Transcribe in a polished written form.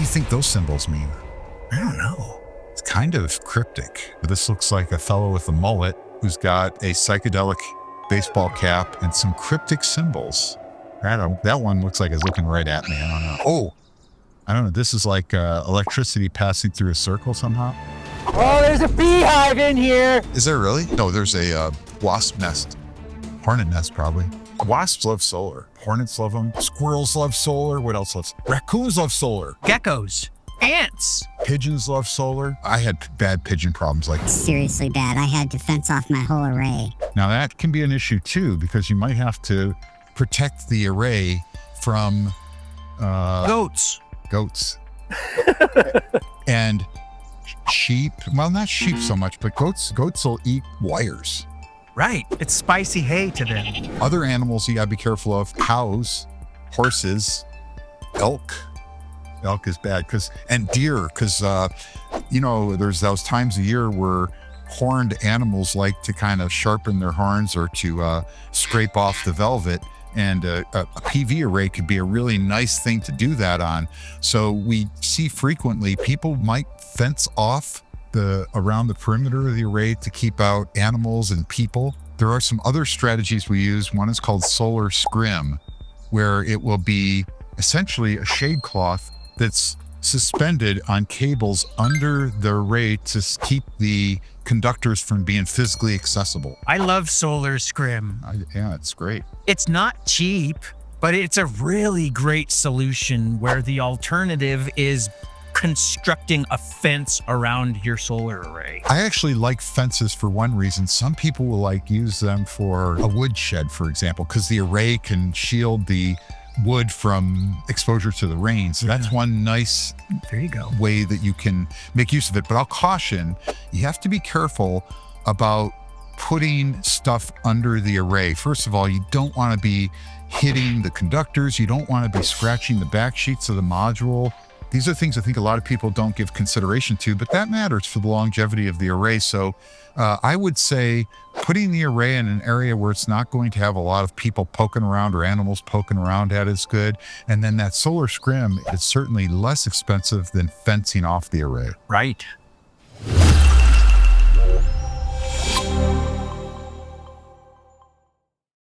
you think those symbols mean? I don't know. It's kind of cryptic. This looks like a fellow with a mullet who's got a psychedelic baseball cap and some cryptic symbols. That one looks like it's looking right at me. I don't know. Oh, I don't know. This is like electricity passing through a circle somehow. Oh, there's a beehive in here. Is there really? No, there's a wasp nest. Hornet nest, probably. Wasps love solar. Hornets love them. Squirrels love solar. What else loves? Raccoons love solar. Geckos. Ants. Pigeons love solar. I had bad pigeon problems like Seriously bad. I had to fence off my whole array. Now that can be an issue too, because you might have to protect the array from Goats. and sheep. Well, not sheep so much, but goats will eat wires. Right. It's spicy hay to them. Other animals you gotta be careful of: cows, horses, elk. Elk is bad and deer, because there's those times of year where horned animals like to kind of sharpen their horns or to scrape off the velvet, and a PV array could be a really nice thing to do that on. So we see frequently people might fence off around the perimeter of the array to keep out animals and people. There are some other strategies we use. One is called solar scrim, where it will be essentially a shade cloth that's suspended on cables under the array to keep the conductors from being physically accessible. I love solar scrim. Yeah, it's great. It's not cheap, but it's a really great solution where the alternative is constructing a fence around your solar array. I actually like fences for one reason. Some people will use them for a wood shed, for example, because the array can shield the wood from exposure to the rain. So that's one nice way that you can make use of it. But I'll caution, you have to be careful about putting stuff under the array. First of all, you don't want to be hitting the conductors. You don't want to be scratching the back sheets of the module. These are things I think a lot of people don't give consideration to, but that matters for the longevity of the array. So I would say putting the array in an area where it's not going to have a lot of people poking around or animals poking around at is good. And then that solar scrim is certainly less expensive than fencing off the array. Right.